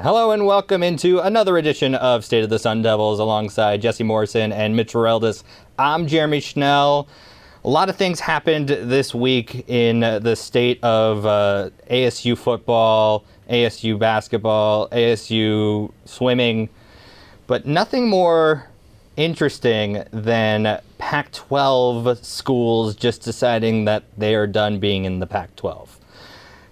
Hello and welcome into another edition of State of the Sun Devils alongside Jesse Morrison and Mitch Reldis. I'm Jeremy Schnell. A lot of things happened this week in the state of ASU football, ASU basketball, ASU swimming, but nothing more interesting than Pac-12 schools just deciding that they are done being in the Pac-12.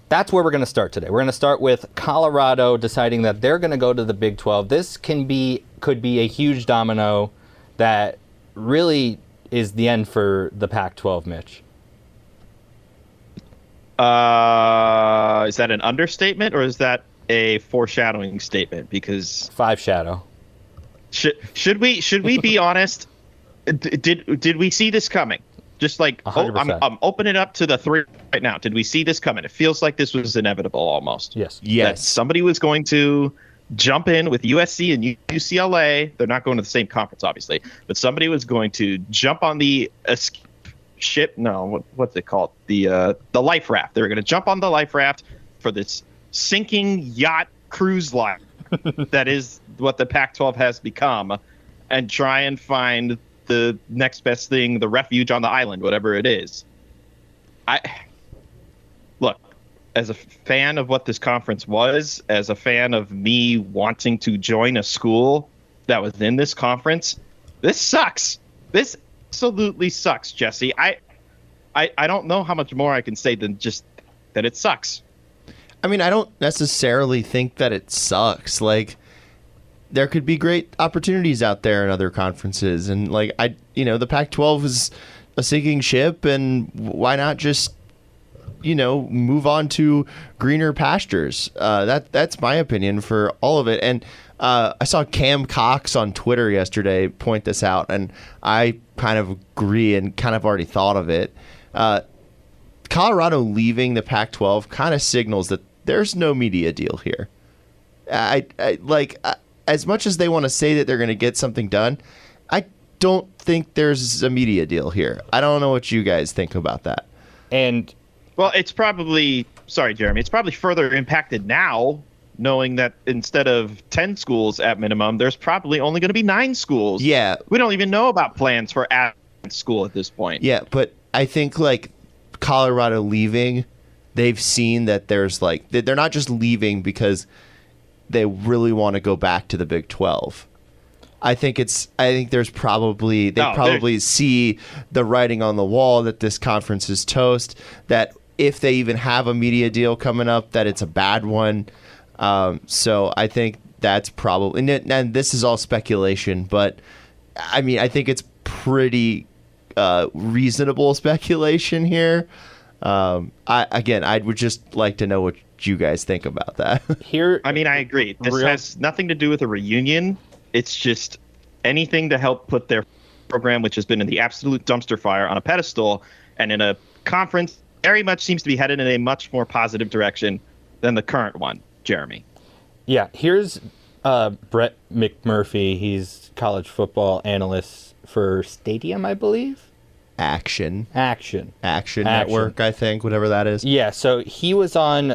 That's where we're going to start today. We're going to start with Colorado deciding that they're going to go to the Big 12. This could be a huge domino that really is the end for the Pac-12, Mitch. Is that an understatement or is that a foreshadowing statement? Because Five shadow. Should we be honest? Did we see this coming? Just like, I'm opening it up to the three right now. Did we see this coming? It feels like this was inevitable almost. Yes. That somebody was going to jump in with USC and UCLA. They're not going to the same conference, obviously, but somebody was going to jump on the ship. No, what's it called? The life raft. They were going to jump on the life raft for this sinking yacht cruise line that is what the Pac-12 has become, and try and find the next best thing, the refuge on the island, whatever it is. Look, as a fan of what this conference was, as a fan of me wanting to join a school that was in this conference, this sucks. This absolutely sucks, Jesse. I don't know how much more I can say than just that it sucks. I mean, I don't necessarily think that it sucks. Like, there could be great opportunities out there in other conferences, and the Pac-12 is a sinking ship, and why not just move on to greener pastures? That's my opinion for all of it. And I saw Cam Cox on Twitter yesterday point this out, and I kind of agree and kind of already thought of it. Colorado leaving the Pac-12 kind of signals that there's no media deal here. As much as they want to say that they're going to get something done, I don't think there's a media deal here. I don't know what you guys think about that. And well, it's probably, sorry, Jeremy, it's probably further impacted now, knowing that instead of 10 schools at minimum, there's probably only going to be 9 schools. Yeah. We don't even know about plans for at school at this point. Yeah, but I think Colorado leaving, they've seen that there's they're not just leaving because they really want to go back to the Big 12. I think there's probably see the writing on the wall that this conference is toast, that if they even have a media deal coming up, that it's a bad one. So I think that's probably, and this is all speculation, but I mean, I think it's pretty reasonable speculation here. I would just like to know what you guys think about that. I agree. This has nothing to do with a reunion. It's just anything to help put their program, which has been in the absolute dumpster fire, on a pedestal, and in a conference very much seems to be headed in a much more positive direction than the current one, Jeremy. Yeah, here's Brett McMurphy. He's college football analyst for Stadium, I believe. Action Network, I think, whatever that is. Yeah, so he was on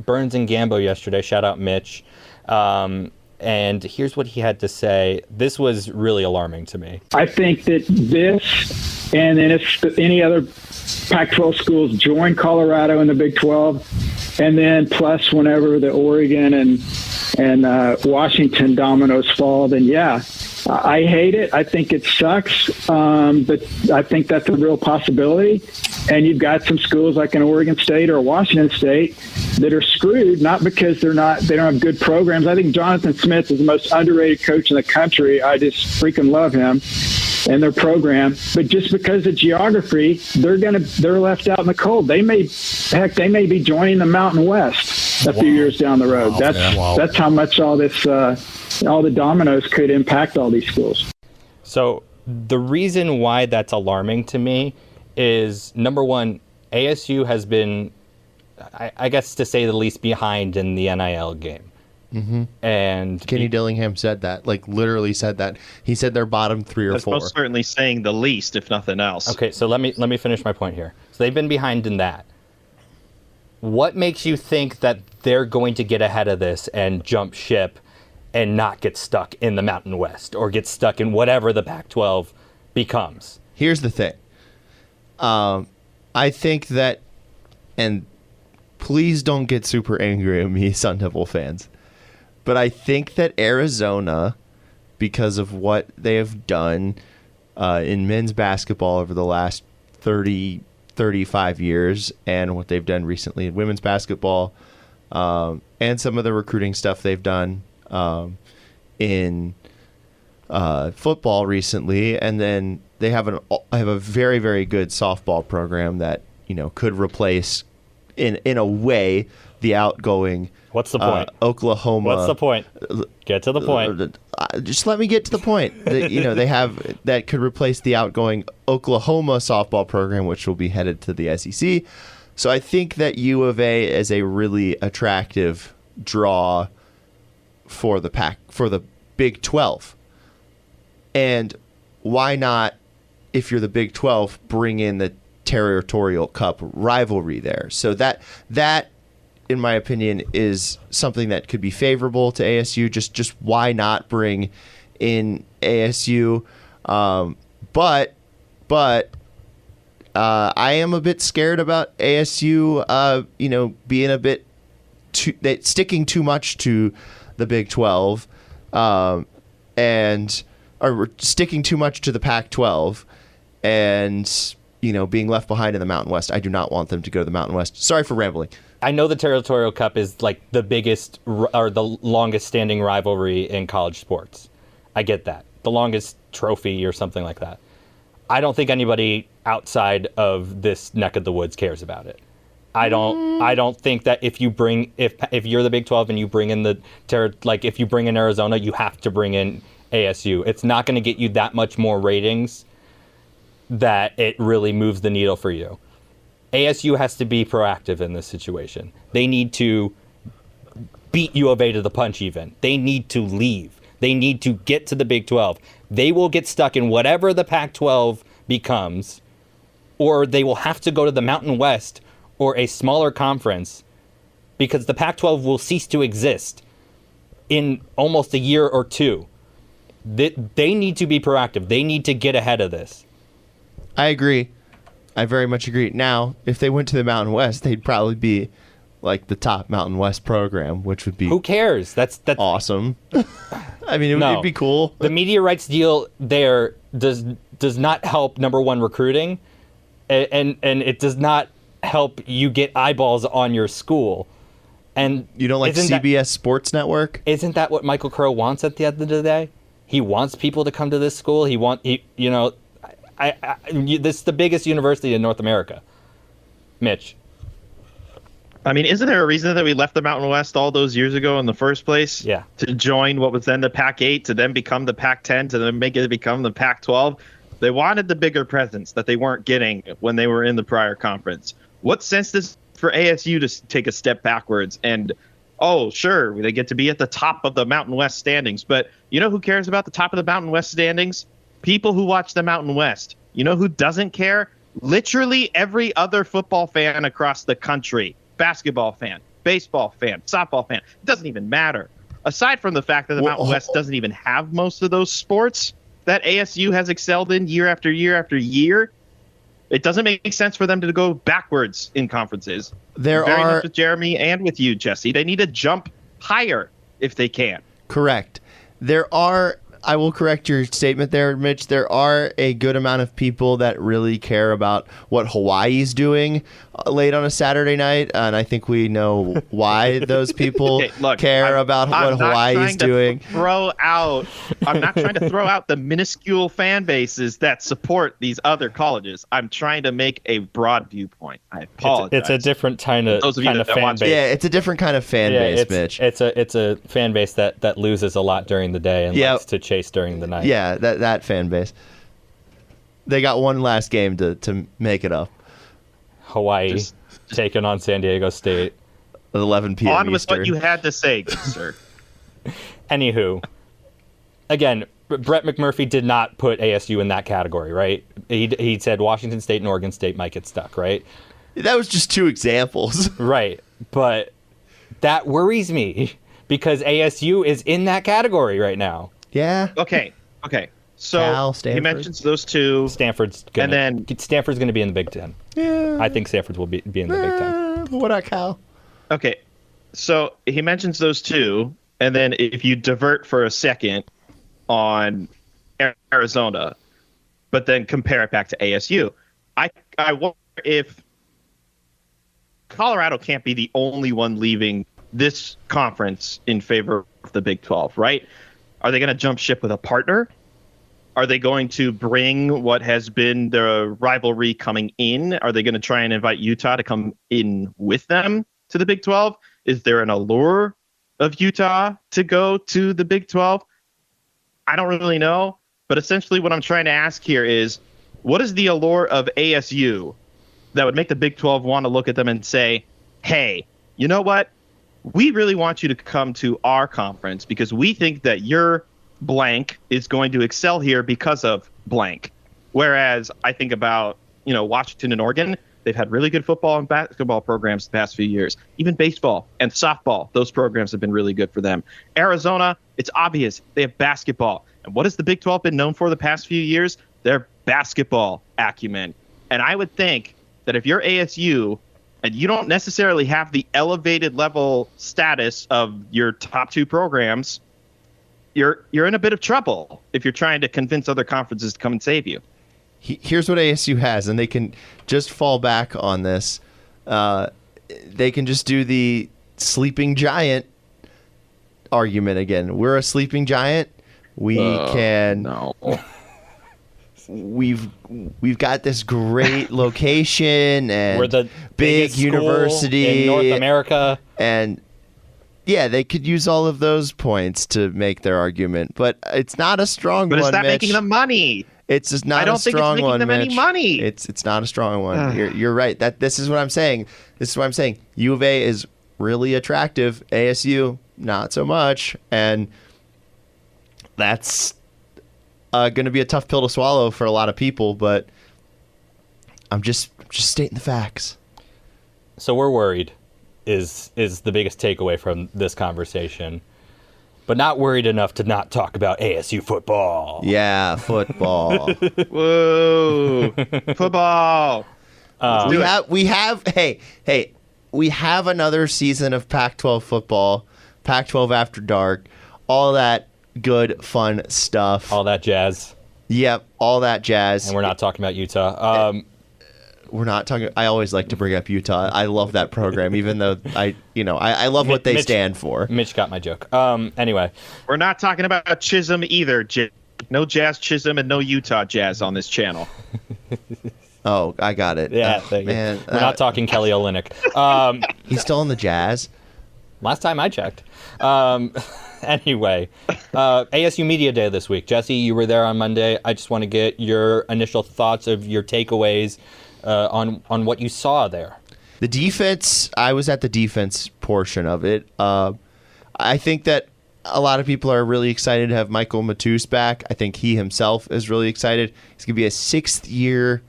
Burns and Gambo yesterday. Shout out Mitch. And here's what he had to say. This was really alarming to me. I think that this, and then if any other Pac-12 schools join Colorado in the Big 12, and then plus whenever the Oregon and Washington dominoes fall, then yeah, I hate it. I think it sucks, but I think that's a real possibility. And you've got some schools like an Oregon State or Washington State that are screwed, not because they don't have good programs. I think Jonathan Smith is the most underrated coach in the country. I just freaking love him and their program. But just because of geography, they're left out in the cold. They may be joining the Mountain West a few years down the road. That's how much all the dominoes could impact all these schools. So the reason why that's alarming to me is, number one, ASU has been, I guess to say the least, behind in the NIL game. Mm-hmm. And Kenny Dillingham said that, literally said that. He said they're bottom 3 or 4. That's most certainly saying the least, if nothing else. Okay, so let me finish my point here. So they've been behind in that. What makes you think that they're going to get ahead of this and jump ship and not get stuck in the Mountain West or get stuck in whatever the Pac-12 becomes? Here's the thing. I think that, and please don't get super angry at me, Sun Devil fans, but I think that Arizona, because of what they have done in men's basketball over the last 30, 35 years and what they've done recently in women's basketball and some of the recruiting stuff they've done in football recently, and then they have a very, very good softball program that, you know, could replace in a way the outgoing What's the point? Oklahoma. What's the point? Get to the point. Just let me get to the point. You know, they have that could replace the outgoing Oklahoma softball program, which will be headed to the SEC. So I think that U of A is a really attractive draw for the Big 12. And why not, if you're the Big 12, bring in the Territorial Cup rivalry there? So that in my opinion is something that could be favorable to ASU. Just why not bring in ASU? But I am a bit scared about ASU. Being a bit sticking too much to the Big 12, or sticking too much to the Pac-12, and being left behind in the Mountain West. I do not want them to go to the Mountain West. Sorry for rambling. I know the Territorial Cup is like the biggest or the longest standing rivalry in college sports. I get that. The longest trophy or something like that. I don't think anybody outside of this neck of the woods cares about it. I don't think that if you're the Big 12 and you bring in if you bring in Arizona, you have to bring in ASU. It's not going to get you that much more ratings that it really moves the needle for you. ASU has to be proactive in this situation. They need to beat U of A to the punch even. They need to leave. They need to get to the Big 12. They will get stuck in whatever the Pac-12 becomes, or they will have to go to the Mountain West or a smaller conference because the Pac-12 will cease to exist in almost a year or two. They need to be proactive. They need to get ahead of this. I agree. I very much agree. Now, if they went to the Mountain West, they'd probably be like the top Mountain West program, which would be who cares? That's awesome. I mean, it'd be cool. The media rights deal there does not help, number one, recruiting, and it does not help you get eyeballs on your school. And you don't like CBS Sports Network? Isn't that what Michael Crow wants at the end of the day? He wants people to come to this school. This is the biggest university in North America. Mitch. I mean, isn't there a reason that we left the Mountain West all those years ago in the first place? Yeah. To join what was then the Pac-8, to then become the Pac-10, to then make it become the Pac-12. They wanted the bigger presence that they weren't getting when they were in the prior conference. What sense does for ASU to take a step backwards? And, sure, they get to be at the top of the Mountain West standings. But you know who cares about the top of the Mountain West standings? People who watch the Mountain West. You know who doesn't care? Literally every other football fan across the country. Basketball fan, baseball fan, softball fan. It doesn't even matter. Aside from the fact that the Mountain West doesn't even have most of those sports that ASU has excelled in year after year after year, it doesn't make sense for them to go backwards in conferences. Very much with Jeremy and with you, Jesse. They need to jump higher if they can. Correct. I will correct your statement there, Mitch. There are a good amount of people that really care about what Hawaii's doing late on a Saturday night, and I think we know why those people care about what Hawaii's doing. I'm not trying to throw out the minuscule fan bases that support these other colleges. I'm trying to make a broad viewpoint. I apologize. It's a different kind of fan base. Yeah, it's a different kind of fan base, Mitch. It's a fan base that loses a lot during the day and likes to chase during the night. Yeah, that fan base. They got one last game to make it up. Hawaii taking on San Diego State. At 11 p.m. On with Eastern. what you had to say, good sir. Anywho, again, Brett McMurphy did not put ASU in that category, right? He said Washington State and Oregon State might get stuck, right? That was just two examples. Right. But that worries me because ASU is in that category right now. Yeah. Okay. So Cal, he Stanford. mentions those two. Stanford's going to be in the Big Ten. Yeah. I think Stanford will be in the Big Ten. What about Cal? Okay. So he mentions those two. And then if you divert for a second on Arizona, but then compare it back to ASU, I wonder if Colorado can't be the only one leaving this conference in favor of the Big 12, right? Are they going to jump ship with a partner? Are they going to bring what has been the rivalry coming in? Are they going to try and invite Utah to come in with them to the Big 12? Is there an allure of Utah to go to the Big 12? I don't really know. But essentially what I'm trying to ask here is, what is the allure of ASU that would make the Big 12 want to look at them and say, hey, you know what? We really want you to come to our conference because we think that your blank is going to excel here because of blank. Whereas I think about, Washington and Oregon, they've had really good football and basketball programs the past few years. Even baseball and softball, those programs have been really good for them. Arizona, it's obvious. They have basketball. And what has the Big 12 been known for the past few years? Their basketball acumen. And I would think that if you're ASU and you don't necessarily have the elevated level status of your top two programs, you're in a bit of trouble if you're trying to convince other conferences to come and save you. Here's what ASU has, and they can just fall back on this. They can just do the sleeping giant argument again. We're a sleeping giant. We can. No. We've got this great location and We're the big biggest school university in North America. And yeah, they could use all of those points to make their argument, but it's not a strong one. But it's not Mitch. making them money. It's just not I don't a think it's strong making one, them any Mitch. money. It's not a strong one. You're right. This is what I'm saying. This is what I'm saying. U of A is really attractive. ASU, not so much. And that's going to be a tough pill to swallow for a lot of people, but I'm just stating the facts. So we're worried is the biggest takeaway from this conversation, but not worried enough to not talk about ASU football. Yeah, football. Whoa. Football. we have another season of Pac-12 football, Pac-12 After Dark, all that good, fun stuff. All that jazz. Yep, all that jazz. And we're not talking about Utah. We're not talking. I always like to bring up Utah. I love that program, even though I love what they stand for. Mitch got my joke. Anyway, We're not talking about Chisholm either. No Jazz Chisholm and no Utah Jazz on this channel. Oh, I got it. yeah, Man, we're not talking Kelly Olynyk. he's still in the Jazz. Last time I checked. Anyway, ASU Media Day this week. Jesse, you were there on Monday. I just want to get your initial thoughts of your takeaways on what you saw there. The defense, I was at the defense portion of it. I think that a lot of people are really excited to have Michael Matus back. I think he himself is really excited. He's going to be a sixth-year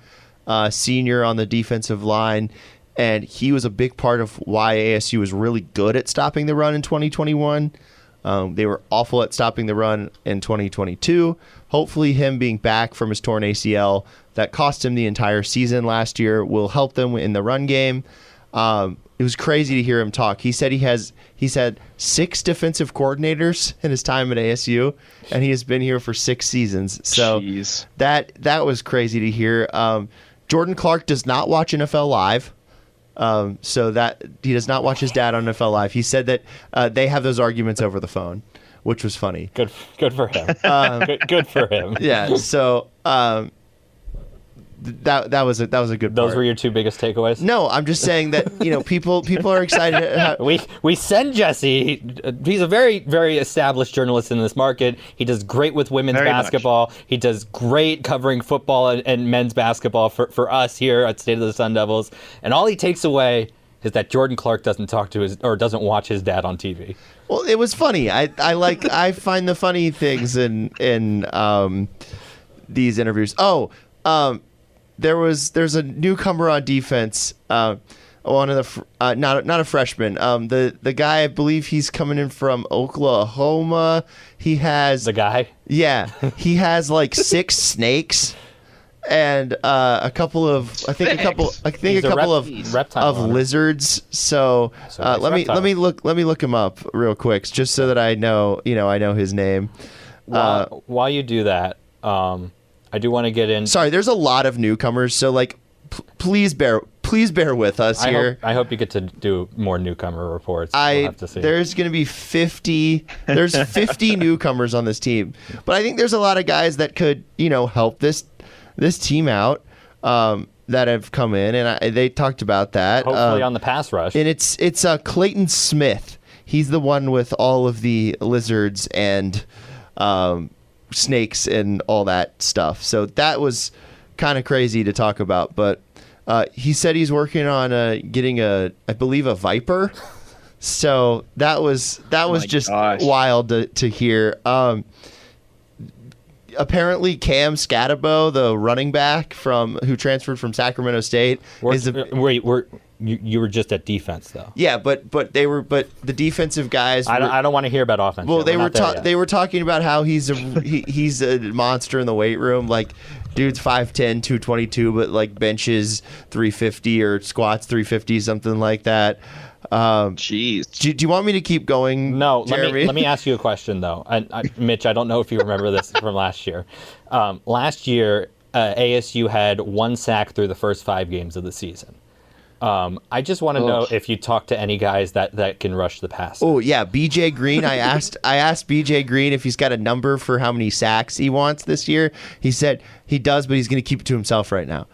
senior on the defensive line, and he was a big part of why ASU was really good at stopping the run in 2021. They were awful at stopping the run in 2022. Hopefully him being back from his torn ACL that cost him the entire season last year will help them in the run game. It was crazy to hear him talk. He said he's had 6 defensive coordinators in his time at ASU, and he has been here for 6 seasons. So Jeez. that was crazy to hear. Jordan Clark does not watch NFL Live. So that he does not watch his dad on NFL Live. He said that they have those arguments over the phone, which was funny. Good for him. Good for him. Yeah. So that was a good. Those part. were your 2 biggest takeaways? No, I'm just saying that people are excited. We send Jesse. He's a very, very established journalist in this market. He does great with women's Very basketball. much. He does great covering football and men's basketball for us here at State of the Sun Devils. And all he takes away is that Jordan Clark doesn't talk to doesn't watch his dad on TV. Well, it was funny. I find the funny things in these interviews. there's a newcomer on defense. One of the not a freshman. The guy, I believe he's coming in from Oklahoma. He has The guy? Yeah, he has like 6 snakes and a couple of He's a reptile of owner. lizards. So it's let me look him up real quick just so that I know his name. While you do that, I do want to get in. Sorry, there's a lot of newcomers, so like please bear with us here. I hope you get to do more newcomer reports. We'll have to see. There's going to be 50. There's 50 newcomers on this team, but I think there's a lot of guys that could help this team out that have come in, and they talked about that. Hopefully on the pass rush. And it's Clayton Smith. He's the one with all of the lizards and snakes and all that stuff. So that was kind of crazy to talk about, but he said he's working on getting I believe a viper. So that was just wild to hear. Apparently Cam Scatabo, the running back who transferred from Sacramento State, you were just at defense though. Yeah, but the defensive guys. I don't want to hear about offense. Well, they were talking about how he's a monster in the weight room. Like, dude's 5'10", 222, but like benches 350 or squats 350, something like that. Jeez. Do you want me to keep going? No, Jeremy? let me ask you a question though. Mitch, I don't know if you remember this from last year. Last year, ASU had 1 sack through the first 5 games of the season. I just want to know if you talk to any guys that can rush the passer. Oh yeah, BJ Green. I asked BJ Green if he's got a number for how many sacks he wants this year. He said he does, but he's going to keep it to himself right now.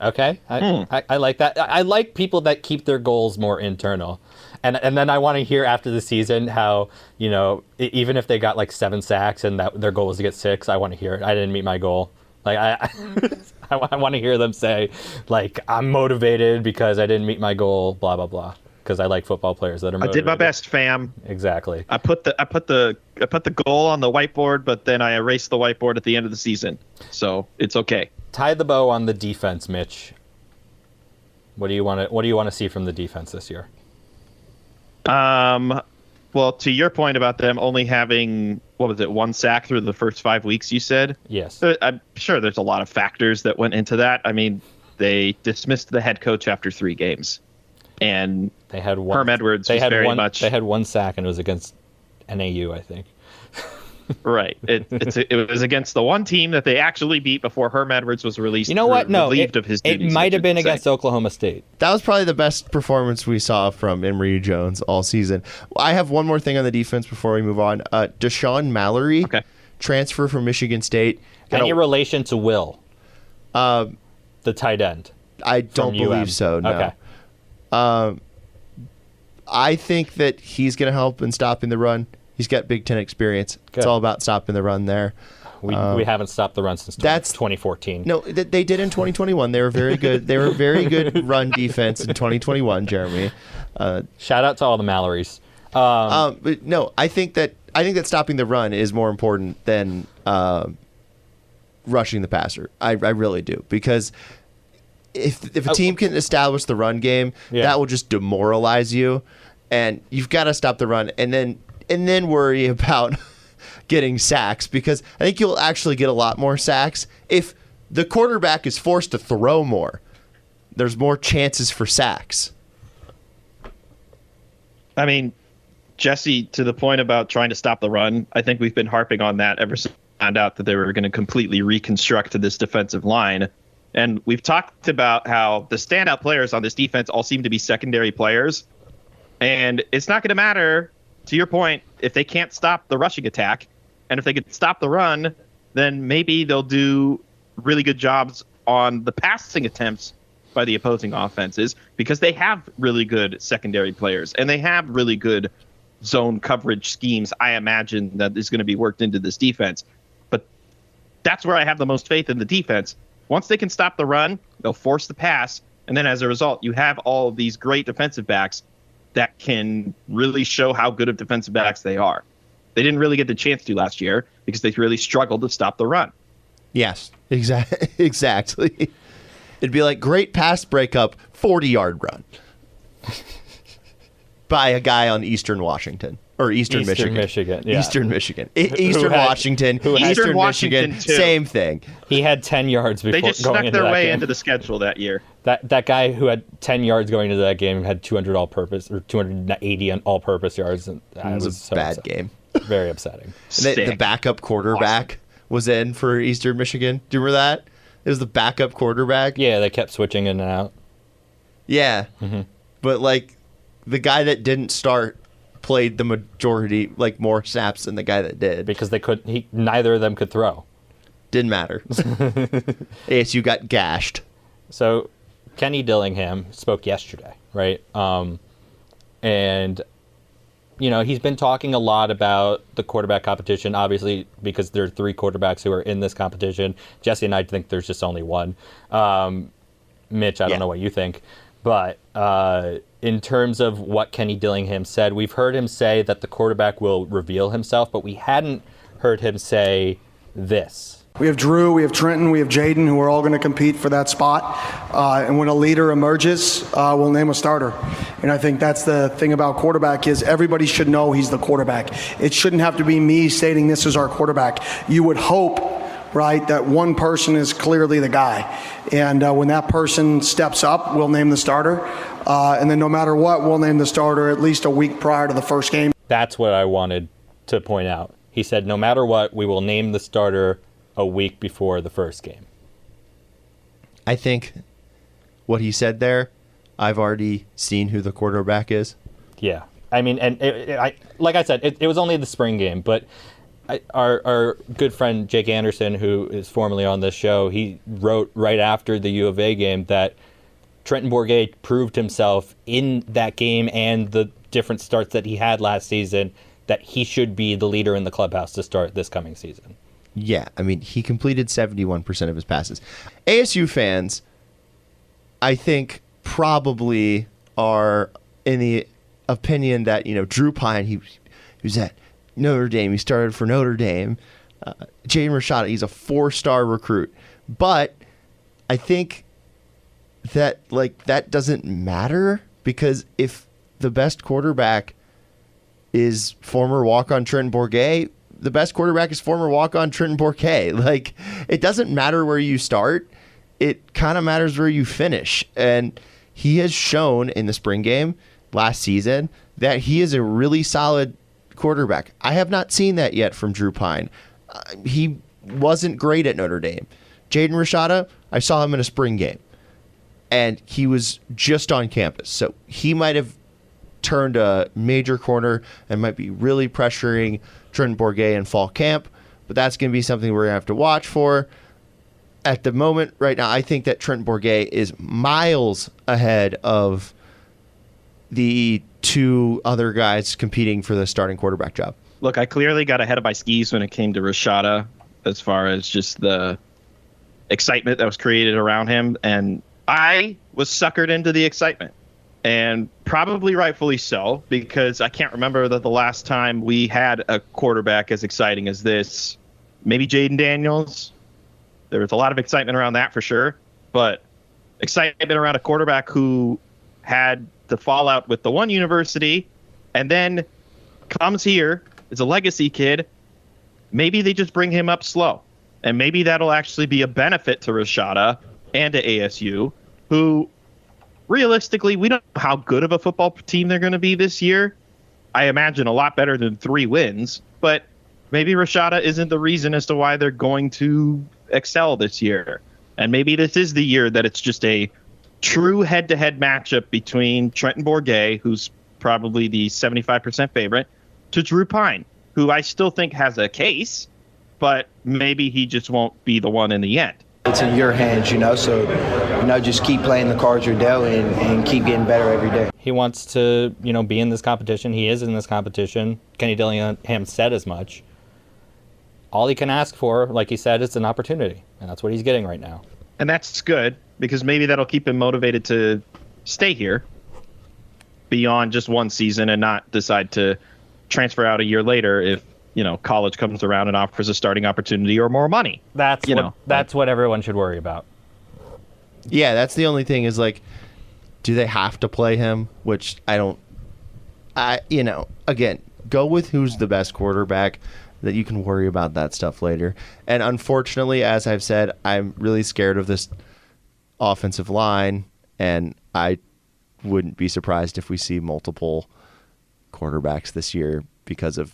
Okay, I like that. I like people that keep their goals more internal, and then I want to hear after the season how even if they got like 7 sacks and that their goal was to get 6, I want to hear it. I didn't meet my goal. Like I want to hear them say, like, I'm motivated because I didn't meet my goal, blah blah blah. Because I like football players that are motivated. I did my best, fam. Exactly. I put the goal on the whiteboard, but then I erased the whiteboard at the end of the season, so it's okay. Tie the bow on the defense, Mitch. What do you want to see from the defense this year? Well, to your point about them only having, 1 sack through the first 5 weeks, you said? Yes. I'm sure there's a lot of factors that went into that. I mean, they dismissed the head coach after 3 games. And they had Herm Edwards was very much... They had 1 sack, and it was against NAU, I think. Right. It was against the one team that they actually beat before Herm Edwards was released. You know what? No, relieved of his duties. It might have been against Oklahoma State. That was probably the best performance we saw from Emory Jones all season. I have one more thing on the defense before we move on. Deshaun Mallory, transfer from Michigan State. Any relation to Will, the tight end? I don't believe so, no. Okay. I think that he's going to help in stopping the run. He's got Big Ten experience. Good. It's all about stopping the run there. We haven't stopped the run since 2014. No, they did in 2021. They were very good. They were very good run defense in 2021, Jeremy. Shout out to all the Mallorys. But no, I think that stopping the run is more important than rushing the passer. I really do, because if a team can establish the run game, that will just demoralize you, and you've got to stop the run, and then worry about getting sacks, because I think you'll actually get a lot more sacks if the quarterback is forced to throw more. There's more chances for sacks. I mean, Jesse, to the point about trying to stop the run, I think we've been harping on that ever since we found out that they were going to completely reconstruct this defensive line. And we've talked about how the standout players on this defense all seem to be secondary players. And it's not going to matter, to your point, if they can't stop the rushing attack. And if they can stop the run, then maybe they'll do really good jobs on the passing attempts by the opposing offenses, because they have really good secondary players and they have really good zone coverage schemes. I imagine that is going to be worked into this defense. But that's where I have the most faith in the defense. Once they can stop the run, they'll force the pass. And then as a result, you have all of these great defensive backs that can really show how good of defensive backs they are. They didn't really get the chance to last year because they really struggled to stop the run. Yes, exactly. It'd be like great pass breakup, 40-yard run by a guy on Eastern Washington. Or Eastern Michigan. Yeah. Eastern Michigan. Eastern Washington. Eastern Michigan. Too. Same thing. He had 10 yards before They just going snuck into their that way game. into the schedule that year. That guy who had 10 yards going into that game had 200 all-purpose or 280 all-purpose yards. And It was a so bad upsetting. game. Very upsetting. The backup quarterback was in for Eastern Michigan. Do you remember that? It was the backup quarterback. Yeah, they kept switching in and out. Yeah. Mm-hmm. But, like, the guy that didn't start played the majority, like, more snaps than the guy that did. Because neither of them could throw. Didn't matter. ASU got gashed. So Kenny Dillingham spoke yesterday, right? And, you know, he's been talking a lot about the quarterback competition, obviously, because there are 3 quarterbacks who are in this competition. Jesse and I think there's just only one. Mitch, I don't know what you think. But in terms of what Kenny Dillingham said, we've heard him say that the quarterback will reveal himself, but we hadn't heard him say this. We have Drew, we have Trenton, we have Jaden, who are all going to compete for that spot. And when a leader emerges, we'll name a starter. And I think that's the thing about quarterback is everybody should know he's the quarterback. It shouldn't have to be me stating this is our quarterback. You would hope, right, that one person is clearly the guy. And when that person steps up, we'll name the starter. And then no matter what, we'll name the starter at least a week prior to the first game. That's what I wanted to point out. He said, no matter what, we will name the starter a week before the first game. I think what he said there, I've already seen who the quarterback is. Yeah. I mean, and like I said, it was only the spring game, but our good friend Jake Anderson, who is formerly on this show, he wrote right after the U of A game that Trenton Bourguet proved himself in that game and the different starts that he had last season that he should be the leader in the clubhouse to start this coming season. Yeah, I mean, he completed 71% of his passes. ASU fans, I think, probably are in the opinion that, you know, Drew Pine, he was at Notre Dame. He started for Notre Dame. Jaden Rashada, he's a 4-star recruit. But I think that, like, that doesn't matter because if the best quarterback is former walk-on Trenton Bourguet, the best quarterback is former walk-on Trenton Bourguet. Like, it doesn't matter where you start. It kind of matters where you finish. And he has shown in the spring game last season that he is a really solid quarterback. I have not seen that yet from Drew Pine. He wasn't great at Notre Dame. Jaden Rashada, I saw him in a spring game. And he was just on campus. So he might have turned a major corner and might be really pressuring Trenton Bourguet in fall camp, but that's going to be something we're going to have to watch for. At the moment, right now, I think that Trenton Bourguet is miles ahead of the 2 other guys competing for the starting quarterback job. Look, I clearly got ahead of my skis when it came to Rashada as far as just the excitement that was created around him, and I was suckered into the excitement. And probably rightfully so, because I can't remember the last time we had a quarterback as exciting as this. Maybe Jaden Daniels. There was a lot of excitement around that for sure. But excitement around a quarterback who had the fallout with the one university and then comes here, is a legacy kid. Maybe they just bring him up slow. And maybe that'll actually be a benefit to Rashada and to ASU, who realistically, we don't know how good of a football team they're going to be this year. I imagine a lot better than 3 wins, but maybe Rashada isn't the reason as to why they're going to excel this year. And maybe this is the year that it's just a true head-to-head matchup between Trenton Bourguet, who's probably the 75% favorite, to Drew Pine, who I still think has a case, but maybe he just won't be the one in the end. It's in your hands, you know, so, you know, just keep playing the cards you're dealt and keep getting better every day. He wants to, you know, be in this competition. He is in this competition. Kenny Dillingham said as much. All he can ask for, like he said, is an opportunity, and that's what he's getting right now. And that's good, because maybe that'll keep him motivated to stay here beyond just one season and not decide to transfer out a year later if college comes around and offers a starting opportunity or more money. That's what everyone should worry about. Yeah, that's the only thing is like, do they have to play him? Which again, go with who's the best quarterback, that you can worry about that stuff later. And unfortunately, as I've said, I'm really scared of this offensive line, and I wouldn't be surprised if we see multiple quarterbacks this year because of,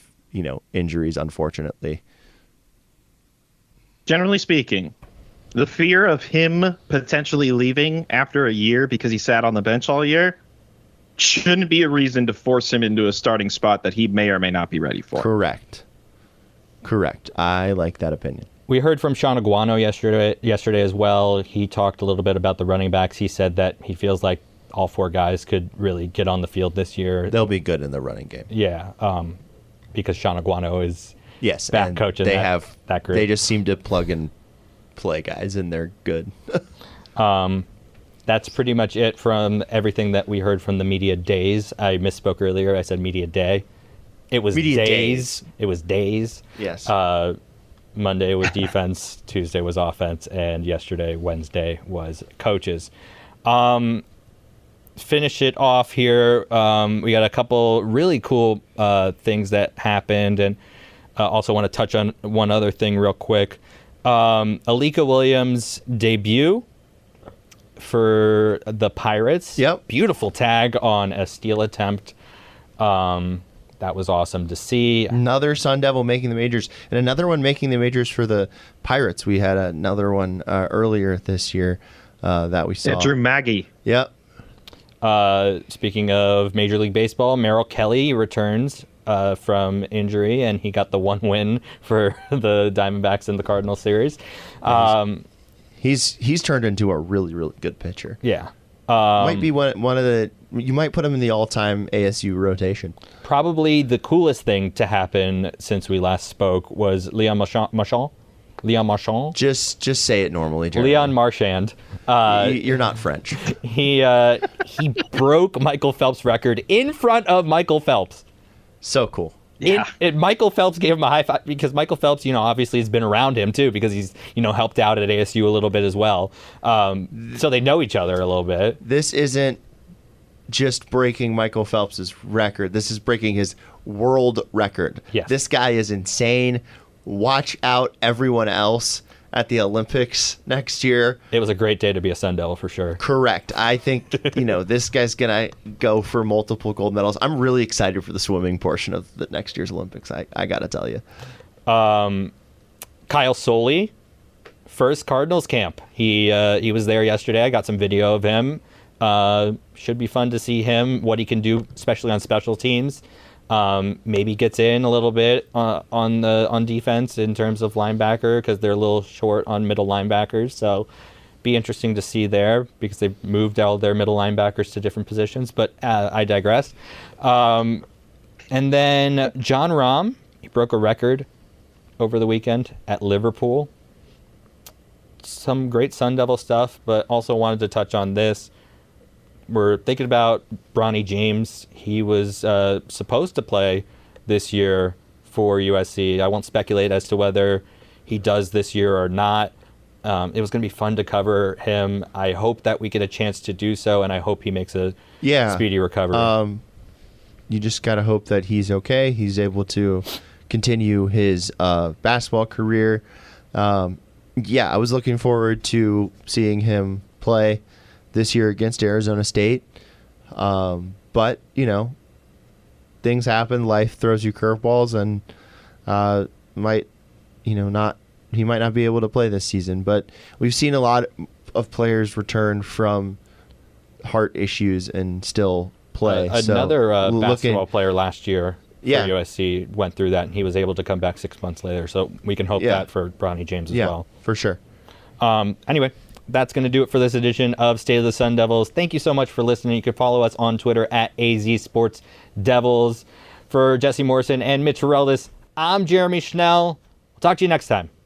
injuries, unfortunately. Generally speaking, the fear of him potentially leaving after a year because he sat on the bench all year shouldn't be a reason to force him into a starting spot that he may or may not be ready for. Correct. I like that opinion. We heard from Sean Aguano yesterday as well. He talked a little bit about the running backs. He said that he feels like all four guys could really get on the field this year. They'll be good in the running game. Yeah, because Sean Aguano is back and coaching that group. They just seem to plug and play guys, and they're good. That's pretty much it from everything that we heard from the media days. I misspoke earlier. I said media day. It was media days. It was days. Yes. Monday was defense, Tuesday was offense, and Wednesday was coaches. Finish it off here. We got a couple really cool things that happened, and also want to touch on one other thing real quick. Alika Williams' debut for the Pirates. Yep. Beautiful tag on a steal attempt. That was awesome to see. Another Sun Devil making the majors, and another one making the majors for the Pirates. We had another one earlier this year that we saw. Yeah, Drew Maggi. Yep. Speaking of Major League Baseball, Merrill Kelly returns from injury, and he got the one win for the Diamondbacks in the Cardinals series. He's turned into a really, really good pitcher. Yeah. Might be one of the. You might put him in the all-time ASU rotation. Probably the coolest thing to happen since we last spoke was Leon Marchand. Just say it normally, Jeremy. Leon Marchand. You're not French. He broke Michael Phelps' record in front of Michael Phelps. So cool. Yeah. Michael Phelps gave him a high five because Michael Phelps, obviously has been around him too because he's, helped out at ASU a little bit as well. So they know each other a little bit. This isn't just breaking Michael Phelps' record. This is breaking his world record. Yes. This guy is insane. Watch out, everyone else at the Olympics next year. It was a great day to be a Sun Devil for sure. Correct. I think, this guy's going to go for multiple gold medals. I'm really excited for the swimming portion of the next year's Olympics. I got to tell you. Kyle Soley, first Cardinals camp. He was there yesterday. I got some video of him. Should be fun to see him, what he can do, especially on special teams. Maybe gets in a little bit on defense in terms of linebacker because they're a little short on middle linebackers. So be interesting to see there because they've moved all their middle linebackers to different positions. But I digress. And then John Rahm, he broke a record over the weekend at Liverpool. Some great Sun Devil stuff, but also wanted to touch on this. We're thinking about Bronny James. He was supposed to play this year for USC. I won't speculate as to whether he does this year or not. It was going to be fun to cover him. I hope that we get a chance to do so, and I hope he makes a speedy recovery. You just got to hope that he's okay. He's able to continue his basketball career. I was looking forward to seeing him play this year against Arizona State. But, things happen. Life throws you curveballs, and he might not be able to play this season. But we've seen a lot of players return from heart issues and still play. Another basketball player last year for USC went through that, and he was able to come back 6 months later. So we can hope that for Bronny James as well. Yeah, for sure. Anyway, that's going to do it for this edition of State of the Sun Devils. Thank you so much for listening. You can follow us on Twitter at AZ Sports Devils. For Jesse Morrison and Mitch Reldis, I'm Jeremy Schnell. We'll talk to you next time.